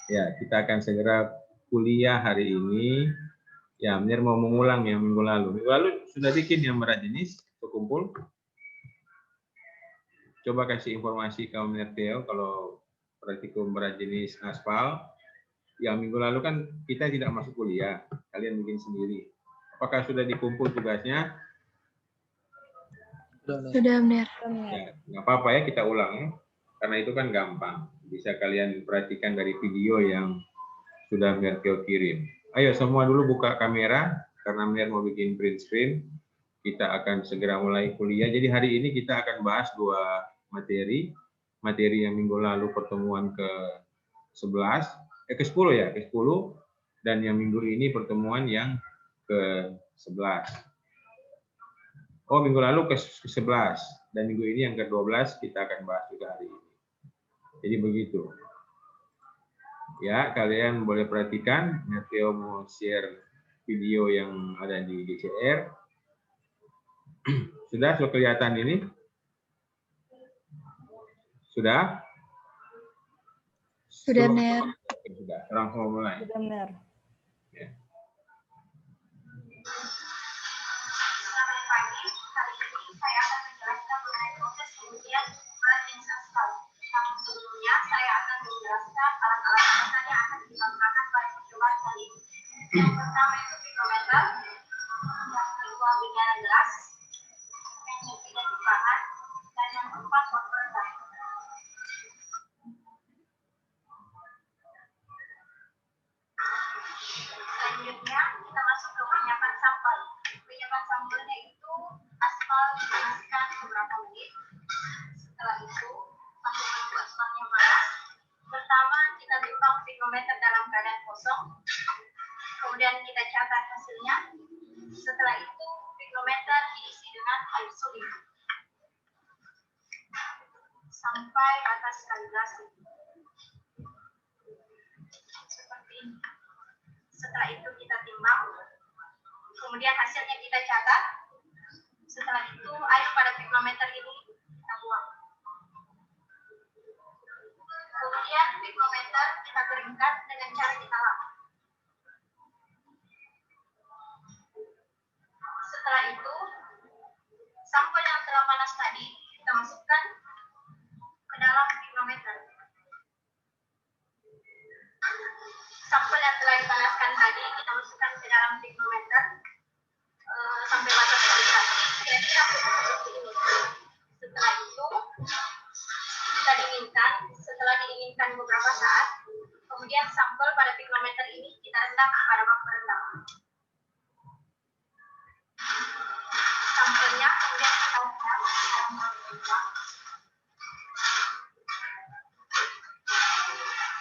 Ya, kita akan segera kuliah hari ini. Ya, Amir mau mengulang yang minggu lalu. Minggu lalu sudah bikin yang berat jenis kumpul. Coba kasih informasi ke Amir Theo kalau praktikum berat jenis aspal. Yang minggu lalu kan kita tidak masuk kuliah, kalian bikin sendiri. Apakah sudah dikumpul tugasnya? Sudah, Amir. Ya, nggak apa-apa ya, kita ulang ya. Karena itu kan gampang. Bisa kalian perhatikan dari video yang sudah Amir Theo kirim. Ayo semua dulu buka kamera, karena Amir mau bikin print screen. Kita akan segera mulai kuliah. Jadi hari ini kita akan bahas dua materi. Materi yang minggu lalu pertemuan ke-11, ke-10 ya, ke-10. Dan yang minggu ini pertemuan yang ke-11. Oh, minggu lalu ke-11. Dan minggu ini yang ke-12 kita akan bahas juga hari ini. Jadi begitu. Ya, kalian boleh perhatikan. Theo mau share video yang ada di DCR. Sudah kelihatan ini? Sudah? Sudah, Amir. Sudah, langsung mulai. Sudah, Amir. Ya. Selamat pagi, kali ini saya akan menjelaskan mengenai proses pengujian berat jenis aspal. Namun sebelumnya saya akan menjelaskan alat-alat dasar yang akan digunakan pada percobaan kali ini. Yang pertama itu pikrometer, yang kedua bicara gelas, yang ketiga timbangan, dan yang keempat waktu rendah. Selanjutnya kita masuk ke penyiapan sampel. Penyiapan sampelnya itu aspal dipanaskan beberapa menit. Setelah itu sambil menunggu aspalnya panas. Pertama kita timbang pikrometer dalam keadaan kosong. Kemudian kita catat hasilnya. Setelah itu pikrometer diisi dengan air sulit sampai batas kalibrasi. Seperti ini. Setelah itu kita timbang, kemudian hasilnya kita catat. Setelah itu air pada pikrometer ini kita buang. Kemudian pikrometer kita keringkan dengan cara kita lap. Setelah itu sampel yang telah panas tadi kita masukkan ke dalam pikrometer. Sampel yang telah dipanaskan tadi kita masukkan ke dalam pikrometer sampai batas kalibrasi. Kira-kira seperti ini. Setelah itu kita dinginkan. Setelah dinginkan beberapa saat, kemudian sampel pada pikrometer ini kita rendam pada bak rendam. Sampelnya kemudian kita rendam dalam bak rendam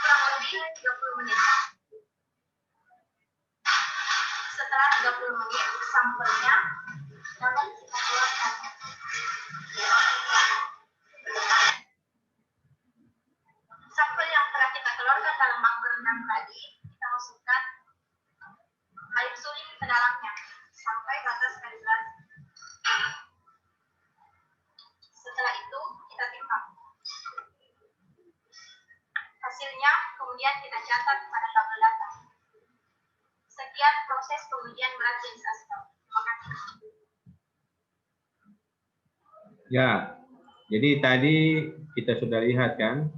kurang lebih 30 menit. Setelah 30 menit, sampelnya dapat kita keluarkan. Sampel yang telah kita keluarkan dalam bak berendam tadi, kita masukkan air suling ke dalamnya sampai batas kalibrasi. Setelah itu kita timbang. Hasilnya kemudian kita catat pada tabel data. Sekian proses pengujian berat jenis aspal. Terima kasih. Ya, jadi tadi kita sudah lihat kan,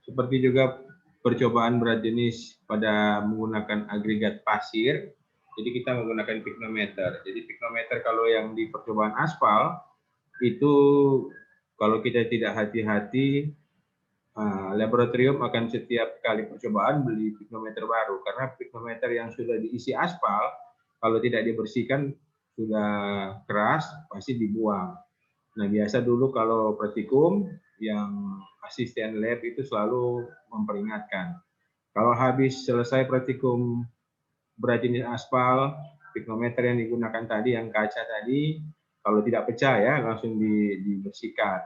seperti juga percobaan berat jenis pada menggunakan agregat pasir. Jadi kita menggunakan pikrometer. Jadi pikrometer kalau yang di percobaan aspal itu kalau kita tidak hati-hati, laboratorium akan setiap kali percobaan beli pikrometer baru, karena pikrometer yang sudah diisi aspal kalau tidak dibersihkan sudah keras pasti dibuang. Nah, biasa dulu kalau praktikum yang asisten lab itu selalu memperingatkan, kalau habis selesai praktikum berat jenis aspal, pikrometer yang digunakan tadi yang kaca tadi kalau tidak pecah ya langsung dibersihkan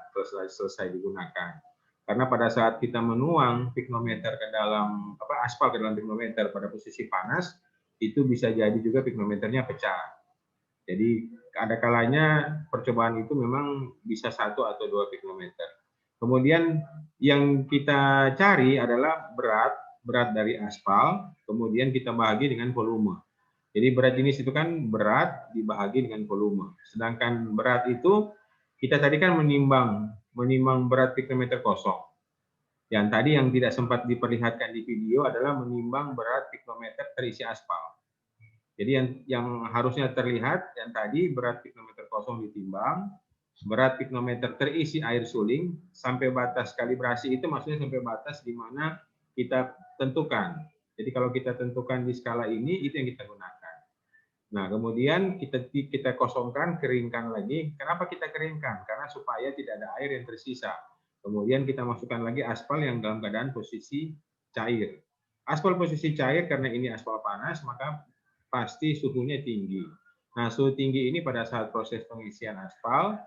selesai digunakan. Karena pada saat kita menuang pikrometer ke dalam aspal ke dalam pikrometer pada posisi panas, itu bisa jadi juga pikrometernya pecah. Jadi ada kalanya percobaan itu memang bisa 1 atau 2 pikrometer. Kemudian yang kita cari adalah berat berat dari aspal, kemudian kita bahagi dengan volume. Jadi berat jenis itu kan berat dibahagi dengan volume. Sedangkan berat itu kita tadi kan menimbang berat pikrometer kosong. Yang tadi yang tidak sempat diperlihatkan di video adalah menimbang berat pikrometer terisi aspal. Jadi yang harusnya terlihat yang tadi berat pikrometer kosong ditimbang, berat pikrometer terisi air suling sampai batas kalibrasi itu maksudnya sampai batas di mana kita tentukan. Jadi kalau kita tentukan di skala ini itu yang kita gunakan. Nah, kemudian kita kosongkan, keringkan lagi. Kenapa kita keringkan? Karena supaya tidak ada air yang tersisa. Kemudian kita masukkan lagi aspal yang dalam keadaan posisi cair. Aspal posisi cair karena ini aspal panas, maka pasti suhunya tinggi. Nah, suhu tinggi ini pada saat proses pengisian aspal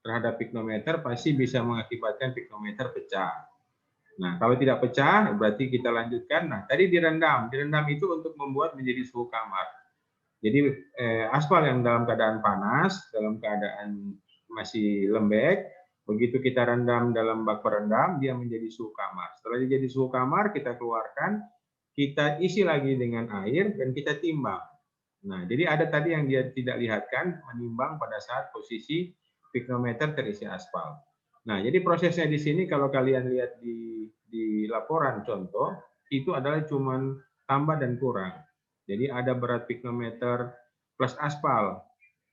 terhadap piknometer pasti bisa mengakibatkan piknometer pecah. Nah, kalau tidak pecah, berarti kita lanjutkan. Nah, tadi direndam. Direndam itu untuk membuat menjadi suhu kamar. Jadi aspal yang dalam keadaan panas, dalam keadaan masih lembek, begitu kita rendam dalam bak perendam, dia menjadi suhu kamar. Setelah dia jadi suhu kamar, kita keluarkan, kita isi lagi dengan air, dan kita timbang. Nah, jadi ada tadi yang dia tidak lihatkan, menimbang pada saat posisi pikrometer terisi aspal. Nah, jadi prosesnya di sini kalau kalian lihat di laporan contoh, itu adalah cuman tambah dan kurang. Jadi ada berat piknometer plus aspal,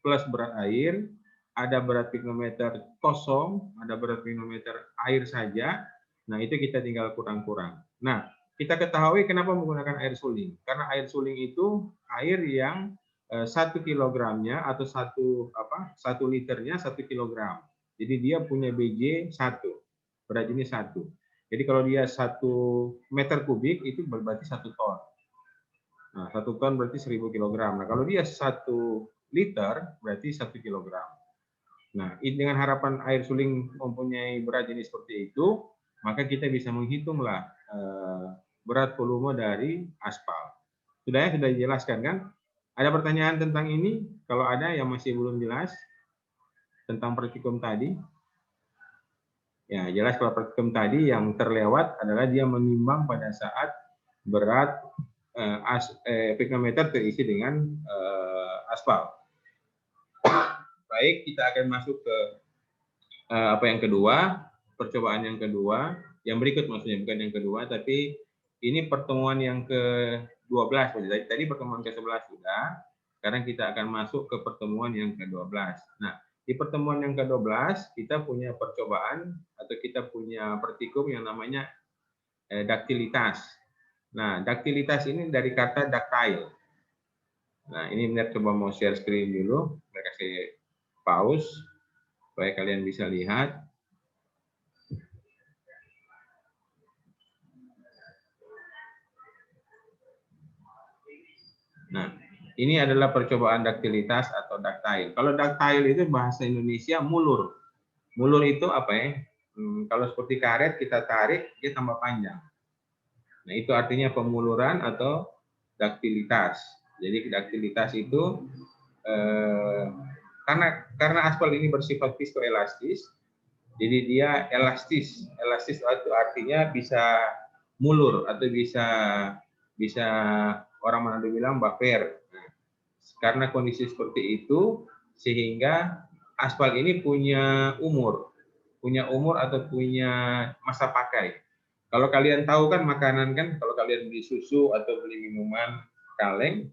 plus berat air, ada berat piknometer kosong, ada berat piknometer air saja. Nah, itu kita tinggal kurang-kurang. Nah, kita ketahui kenapa menggunakan air suling. Karena air suling itu air yang 1 kilogramnya atau 1 liternya 1 kilogram. Jadi dia punya BJ 1, berat jenis 1. Jadi kalau dia 1 meter kubik itu berarti 1 ton. Nah, 1 ton berarti 1000 kg. Nah, kalau dia 1 liter berarti 1 kg. Nah, dengan harapan air suling mempunyai berat jenis seperti itu, maka kita bisa menghitunglah berat volume dari aspal. Sudah dijelaskan kan? Ada pertanyaan tentang ini? Kalau ada yang masih belum jelas tentang praktikum tadi? Ya, jelas kalau praktikum tadi yang terlewat adalah dia menimbang pada saat berat piknometer terisi dengan aspal. Baik, kita akan masuk ke yang kedua, percobaan yang kedua, yang berikut maksudnya, bukan yang kedua, tapi ini pertemuan yang ke-12. Tadi pertemuan ke-11 sudah, sekarang kita akan masuk ke pertemuan yang ke-12. Nah, di pertemuan yang ke-12, kita punya percobaan, atau kita punya praktikum yang namanya daktilitas. Nah, daktilitas ini dari kata ductile. Nah, ini Benar coba mau share screen dulu. Saya kasih pause supaya kalian bisa lihat. Nah, ini adalah percobaan daktilitas atau ductile. Kalau ductile itu bahasa Indonesia mulur. Mulur itu apa ya? Kalau seperti karet kita tarik, dia tambah panjang. Nah, itu artinya pemuluran atau daktilitas. Jadi daktilitas itu karena aspal ini bersifat viskoelastis, jadi dia elastis. Elastis itu artinya bisa mulur atau bisa orang Manado bilang baper. Nah, karena kondisi seperti itu, sehingga aspal ini punya umur atau punya masa pakai. Kalau kalian tahu kan makanan kan, kalau kalian beli susu atau beli minuman kaleng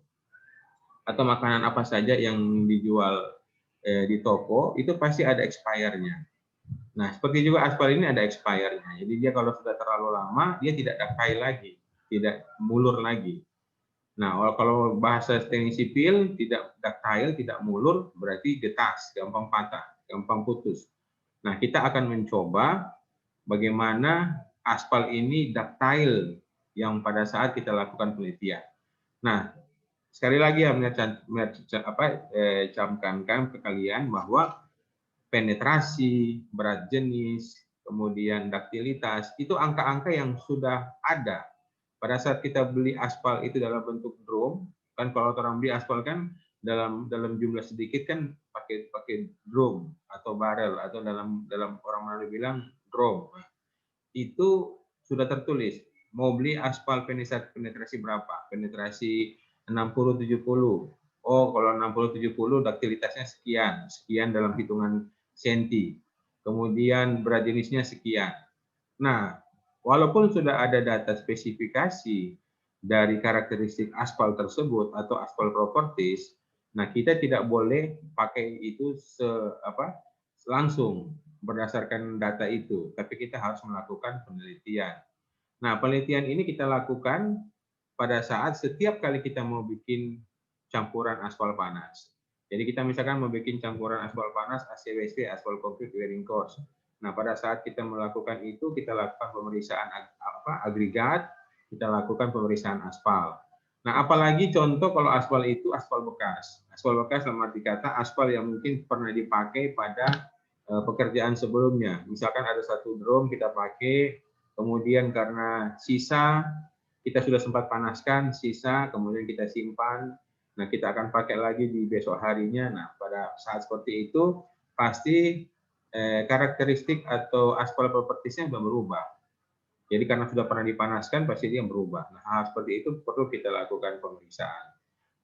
atau makanan apa saja yang dijual di toko, itu pasti ada expirednya. Nah, seperti juga aspal ini ada expirednya. Jadi dia kalau sudah terlalu lama, dia tidak ductile lagi, tidak mulur lagi. Nah, kalau bahasa teknik sipil, tidak ductile, tidak mulur, berarti getas, gampang patah, gampang putus. Nah, kita akan mencoba bagaimana aspal ini ductile yang pada saat kita lakukan penelitian. Nah, sekali lagi ya camkankan ke kalian bahwa penetrasi, berat jenis, kemudian daktilitas, itu angka-angka yang sudah ada. Pada saat kita beli aspal itu dalam bentuk drum, kan kalau orang beli aspal kan dalam jumlah sedikit kan pakai drum atau barel atau dalam orang Manado bilang drum. Itu sudah tertulis mau beli aspal penetrasi berapa? Penetrasi 60-70. Oh, kalau 60-70 daktilitasnya sekian dalam hitungan senti. Kemudian berat jenisnya sekian. Nah, walaupun sudah ada data spesifikasi dari karakteristik aspal tersebut atau aspal properties, nah kita tidak boleh pakai itu langsung berdasarkan data itu, tapi kita harus melakukan penelitian. Nah, penelitian ini kita lakukan pada saat setiap kali kita mau bikin campuran aspal panas. Jadi kita misalkan mau bikin campuran aspal panas, ACWC, aspal konkrit, wearing course. Nah, pada saat kita melakukan itu, kita lakukan pemeriksaan agregat, kita lakukan pemeriksaan aspal. Nah, apalagi contoh kalau aspal itu aspal bekas. Aspal bekas dalam arti kata aspal yang mungkin pernah dipakai pada pekerjaan sebelumnya. Misalkan ada satu drum kita pakai, kemudian karena sisa kita sudah sempat panaskan, sisa kemudian kita simpan. Nah, kita akan pakai lagi di besok harinya. Nah, pada saat seperti itu pasti karakteristik atau aspal propertiesnya berubah. Jadi karena sudah pernah dipanaskan pasti dia berubah. Nah, hal seperti itu perlu kita lakukan pemeriksaan.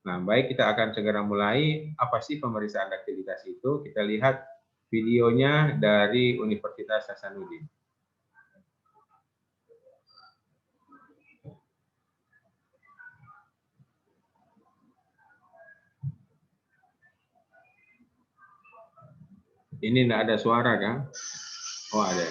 Nah, baik, kita akan segera mulai. Apa sih pemeriksaan daktilitas itu? Kita lihat videonya dari Universitas Hasanuddin. Ini tidak ada suara kan? Oh, ada.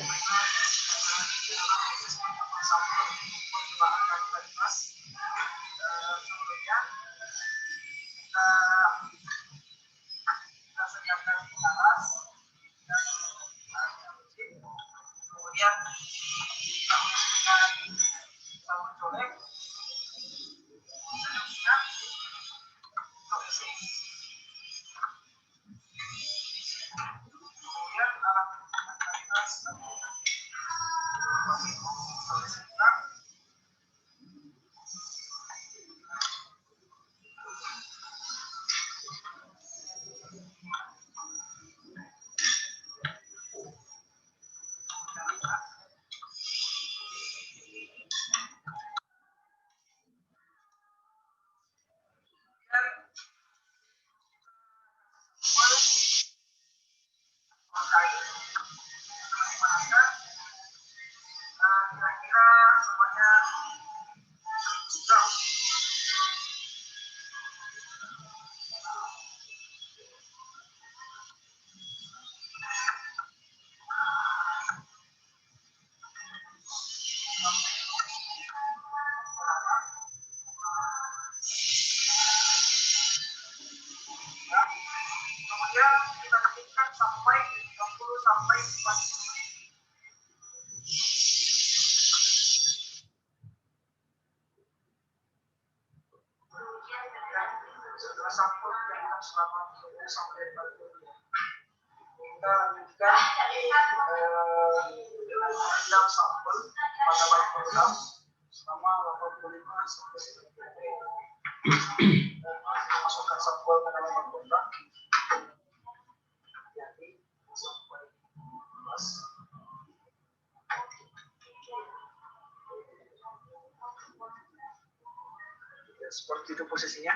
Seperti itu posisinya.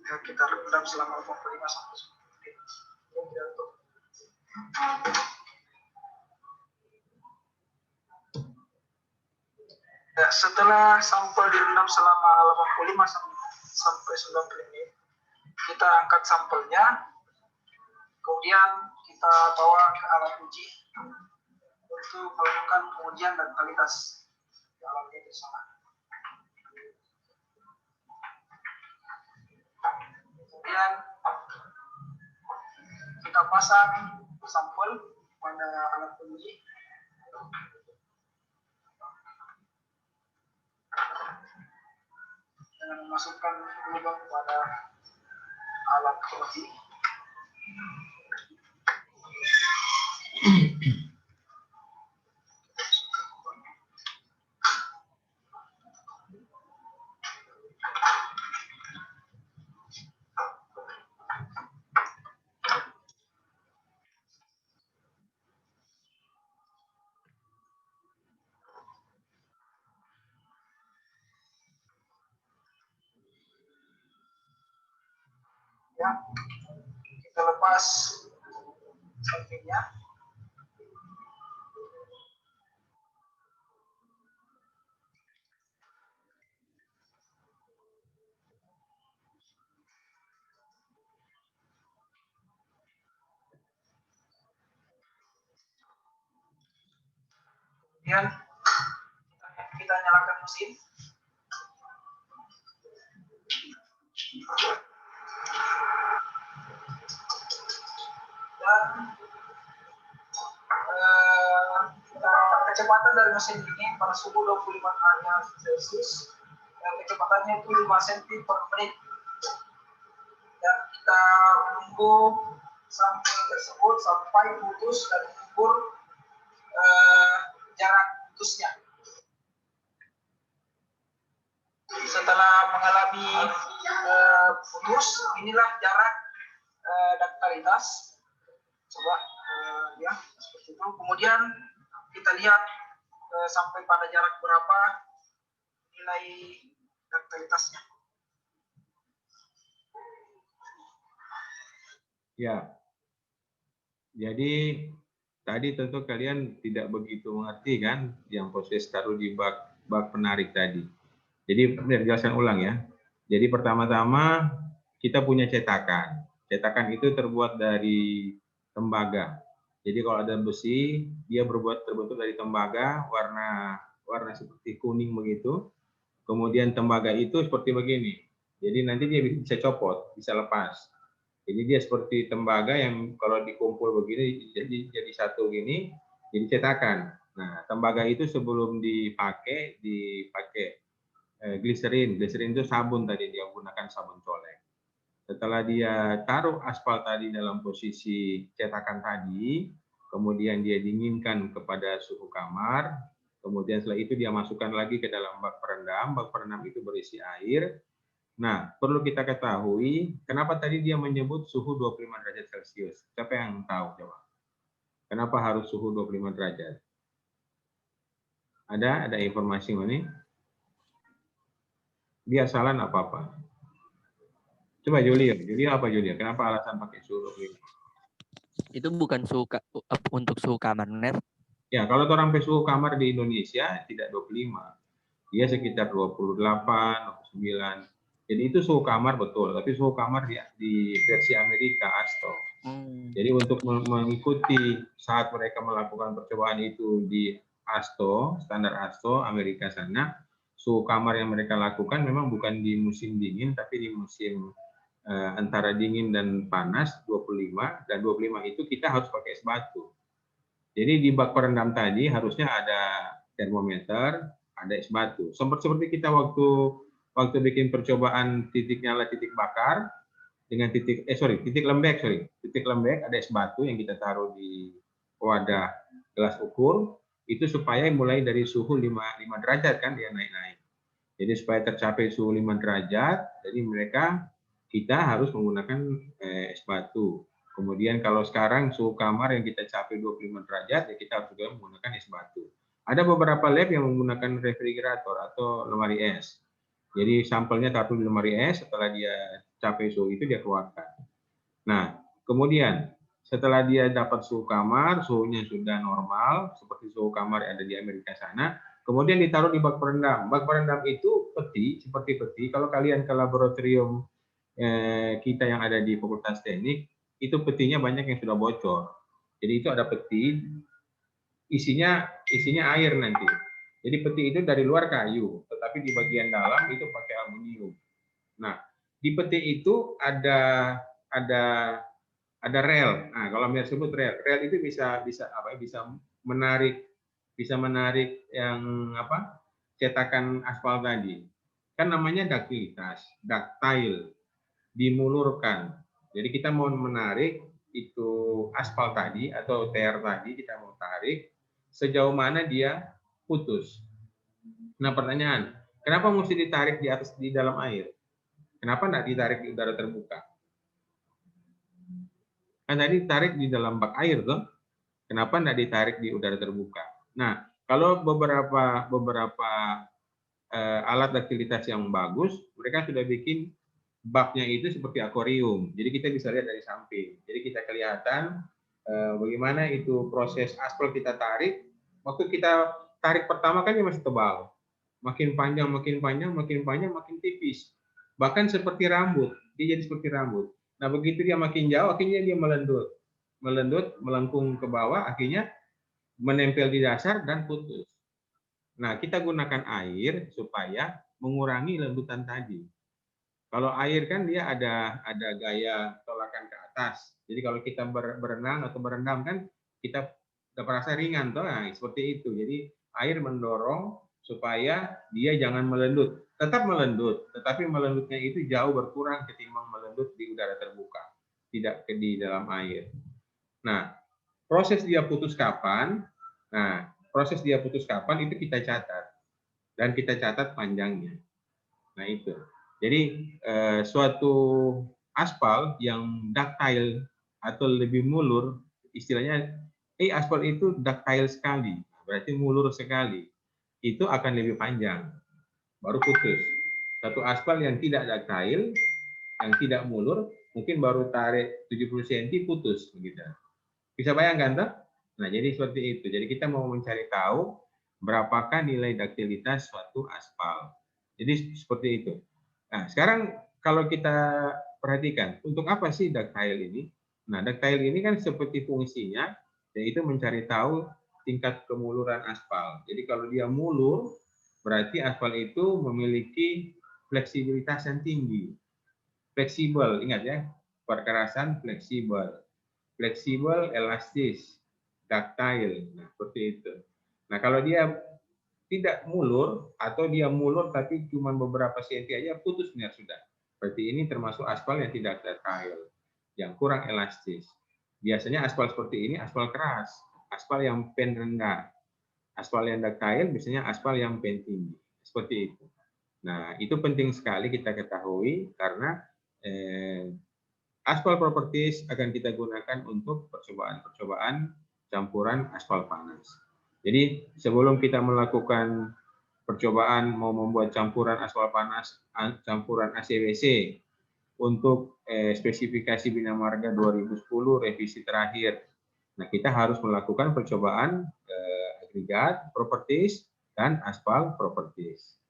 Ya, kita rendam selama 45 sampai 10 menit. Ya, setelah sampel direndam selama 85 sampai 90 menit, kita angkat sampelnya, kemudian kita bawa ke alat uji untuk melakukan pengujian daktilitas di alatnya di sana. Kemudian kita pasang sampel pada alat uji. Dengan memasukkan lubang pada alat uji. Ya, kita lepas sampingnya. Kemudian kita nyalakan mesin. Dan kecepatan dari mesin ini pada suhu 25 derajat Celcius, kecepatannya itu 5 cm per menit. Dan kita menunggu sampel tersebut sampai putus dan mengukur jarak putusnya. Setelah mengalami putus, inilah jarak daktaritas. Coba ya seperti itu. Kemudian kita lihat sampai pada jarak berapa nilai daktaritasnya. Ya. Jadi tadi tentu kalian tidak begitu mengerti kan yang proses taruh di bak penarik tadi. Jadi biar jelaskan ulang ya. Jadi pertama-tama kita punya cetakan. Cetakan itu terbuat dari tembaga. Jadi kalau ada besi, dia terbentuk dari tembaga warna seperti kuning begitu. Kemudian tembaga itu seperti begini. Jadi nanti dia bisa copot, bisa lepas. Jadi dia seperti tembaga yang kalau dikumpul begini jadi satu gini, jadi cetakan. Nah, tembaga itu sebelum dipakai gliserin. Gliserin itu sabun tadi, dia gunakan sabun colek. Setelah dia taruh aspal tadi dalam posisi cetakan tadi, kemudian dia dinginkan kepada suhu kamar, kemudian setelah itu dia masukkan lagi ke dalam bak perendam. Bak perendam itu berisi air. Nah, perlu kita ketahui, kenapa tadi dia menyebut suhu 25 derajat Celcius? Siapa yang tahu coba? Kenapa harus suhu 25 derajat? Ada informasi ini? Dia salah apa-apa? Coba Julia apa Julia? Kenapa alasan pakai suhu 25? Itu bukan untuk suhu kamar, Ner? Ya, kalau orang pakai suhu kamar di Indonesia tidak 25. Dia sekitar 28, 29. Jadi itu suhu kamar betul, tapi suhu kamar di versi Amerika ASTO. Jadi untuk mengikuti saat mereka melakukan percobaan itu di ASTO, standar ASTO Amerika sana, suhu kamar yang mereka lakukan memang bukan di musim dingin, tapi di musim antara dingin dan panas 25, dan 25 itu kita harus pakai es batu. Jadi di bak perendam tadi harusnya ada termometer, ada es batu. Seperti kita waktu bikin percobaan titik nyala titik bakar dengan titik lembek ada es batu yang kita taruh di wadah gelas ukur itu supaya mulai dari suhu 5 derajat kan dia naik-naik. Jadi supaya tercapai suhu 5 derajat, jadi kita harus menggunakan es batu. Kemudian kalau sekarang suhu kamar yang kita capai 25 derajat, ya kita harus juga menggunakan es batu. Ada beberapa lab yang menggunakan refrigerator atau lemari es. Jadi sampelnya taruh di lemari es, setelah dia capai suhu itu dia keluarkan. Nah, kemudian setelah dia dapat suhu kamar, suhunya sudah normal, seperti suhu kamar yang ada di Amerika sana, kemudian ditaruh di bak perendam. Bak perendam itu seperti peti. Kalau kalian ke laboratorium kita yang ada di Fakultas Teknik, itu petinya banyak yang sudah bocor. Jadi itu ada peti, isinya air nanti. Jadi peti itu dari luar kayu, tetapi di bagian dalam itu pakai aluminium. Nah, di peti itu ada rel. Nah, kalau saya sebut rel itu bisa menarik yang cetakan aspal tadi. Kan namanya ductilitas, ductile, dimulurkan. Jadi kita mau menarik itu aspal tadi atau TR tadi, kita mau tarik sejauh mana dia putus. Nah, pertanyaan, kenapa mesti ditarik di dalam air? Kenapa tidak ditarik di udara terbuka? Kan tadi ditarik di dalam bak air tuh. Kenapa tidak ditarik di udara terbuka? Nah, kalau beberapa alat daktilitas yang bagus, mereka sudah bikin baknya itu seperti akuarium. Jadi kita bisa lihat dari samping. Jadi kita kelihatan bagaimana itu proses aspal kita tarik. Waktu kita tarik pertama kan dia masih tebal. Makin panjang, makin panjang, makin panjang, makin tipis. Bahkan seperti rambut. Dia jadi seperti rambut. Nah, begitu dia makin jauh, akhirnya dia melendut. Melendut, melengkung ke bawah, akhirnya menempel di dasar dan putus. Nah, kita gunakan air supaya mengurangi lendutan tadi. Kalau air kan dia ada gaya tolakan ke atas. Jadi kalau kita berenang atau berendam kan kita merasa ringan toh, nah, seperti itu. Jadi air mendorong supaya dia jangan melendut. Tetap melendut, tetapi melendutnya itu jauh berkurang ketimbang melendut di udara terbuka, tidak di dalam air. Nah, proses dia putus kapan? Nah, proses dia putus kapan itu kita catat dan kita catat panjangnya. Nah, itu. Jadi suatu aspal yang ductile atau lebih mulur, istilahnya aspal itu ductile sekali, berarti mulur sekali, itu akan lebih panjang, baru putus. Satu aspal yang tidak ductile, yang tidak mulur, mungkin baru tarik 70 cm putus, begitu. Bisa bayangkan toh? Nah, jadi seperti itu. Jadi kita mau mencari tahu berapakah nilai duktilitas suatu aspal. Jadi seperti itu. Nah, sekarang kalau kita perhatikan, untuk apa sih ductile ini? Nah, ductile ini kan seperti fungsinya, yaitu mencari tahu tingkat kemuluran aspal. Jadi kalau dia mulur, berarti aspal itu memiliki fleksibilitas yang tinggi. Fleksibel, ingat ya, perkerasan fleksibel. Fleksibel, elastis, ductile. Nah, seperti itu. Nah, kalau dia tidak mulur atau dia mulur tapi cuma beberapa senti aja putus nih sudah. Berarti ini termasuk aspal yang tidak ductile, yang kurang elastis. Biasanya aspal seperti ini aspal keras, aspal yang pen rendah. Aspal yang ductile biasanya aspal yang pen tinggi. Seperti itu. Nah, itu penting sekali kita ketahui karena aspal properties akan kita gunakan untuk percobaan-percobaan campuran aspal panas. Jadi sebelum kita melakukan percobaan mau membuat campuran aspal panas, campuran ACWC untuk spesifikasi Bina Marga 2010 revisi terakhir. Nah, kita harus melakukan percobaan agregat properties dan aspal properties.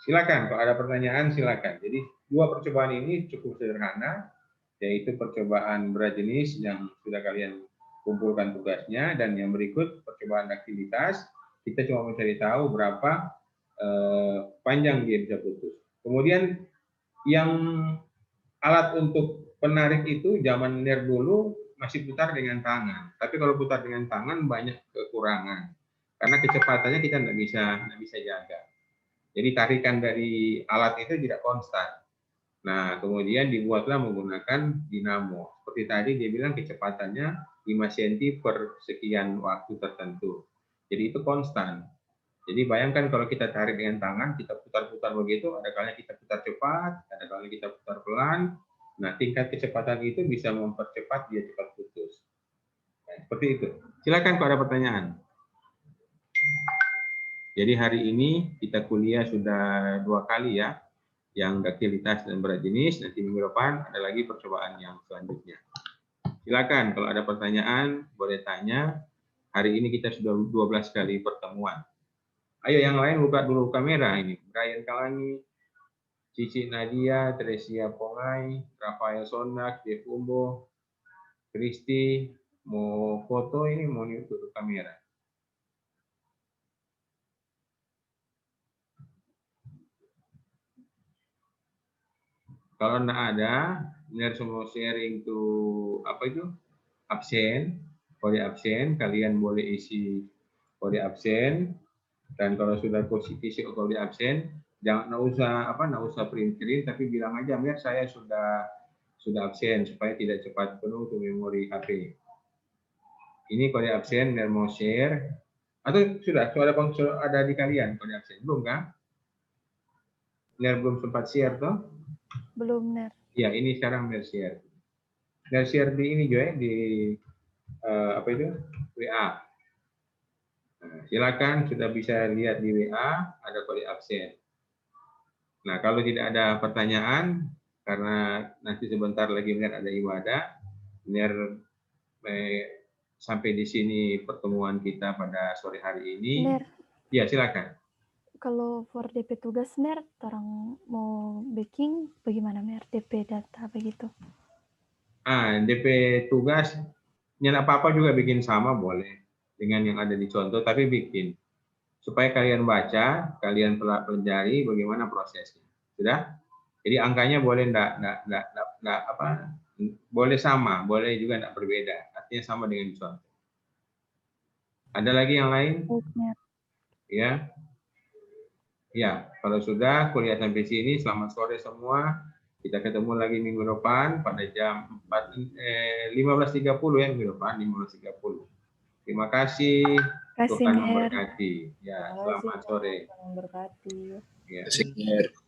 Silakan, kalau ada pertanyaan silakan. Jadi dua percobaan ini cukup sederhana, yaitu percobaan berat jenis yang sudah kalian kumpulkan tugasnya, dan yang berikut percobaan aktivitas, kita cuma mencari tahu berapa panjang dia bisa putus. Kemudian yang alat untuk penarik itu zaman NIR dulu masih putar dengan tangan, tapi kalau putar dengan tangan banyak kekurangan, karena kecepatannya kita nggak bisa jaga. Jadi tarikan dari alat itu tidak konstan. Nah, kemudian dibuatlah menggunakan dinamo. Seperti tadi dia bilang kecepatannya 5 cm per sekian waktu tertentu. Jadi itu konstan. Jadi bayangkan kalau kita tarik dengan tangan, kita putar-putar begitu, ada kalanya kita putar cepat, ada kalanya kita putar pelan. Nah, tingkat kecepatan itu bisa mempercepat dia cepat putus. Nah, seperti itu. Silakan kalau ada pertanyaan. Jadi hari ini kita kuliah sudah 2 kali ya, yang duktilitas dan berat jenis. Nanti minggu depan ada lagi percobaan yang selanjutnya. Silakan kalau ada pertanyaan boleh tanya. Hari ini kita sudah 12 kali pertemuan. Ayo yang lain buka dulu kamera ini. Brian Kalangi, Cici Nadia, Tresia Pongai, Rafael Sonak, Jeff Umbo, Kristi, mau foto ini, mau tutup kamera. Kalau enggak ada, benar semua sharing to apa itu? Absen, kode absen, kalian boleh isi kode absen. Dan kalau sudah isi kode absen, jangan enggak usah print screen, tapi bilang aja, Mir, saya sudah absen supaya tidak cepat penuh untuk memori HP. Ini kode absen dan mau share. Atau sudah ada di kalian kode absen? Belum kan? Mir belum sempat share toh? Belum, Ner. Ya, ini sekarang Mir share. Mir share di ini juga di apa itu? WA. Nah, silakan sudah bisa lihat di WA ada kode absen. Nah, kalau tidak ada pertanyaan, karena nanti sebentar lagi Mir ada ibadah. Mir sampai di sini pertemuan kita pada sore hari ini. Mir, Ya, silakan. kalau for DP tugas Mir, orang mau backing bagaimana Mir? DP data begitu. DP tugas, yang apa-apa juga bikin sama boleh dengan yang ada di contoh, tapi bikin supaya kalian baca, kalian pelajari bagaimana prosesnya. Sudah? Jadi angkanya boleh enggak boleh sama, boleh juga enggak berbeda. Artinya sama dengan contoh. Ada lagi yang lain? Ya. Ya, kalau sudah kuliah sampai sini, selamat sore semua. Kita ketemu lagi minggu depan pada jam 15.30 ya, minggu depan 15.30. Terima kasih. Tuhan memberkati. Ya, selamat sore. Memberkati. Ya. Terima kasih.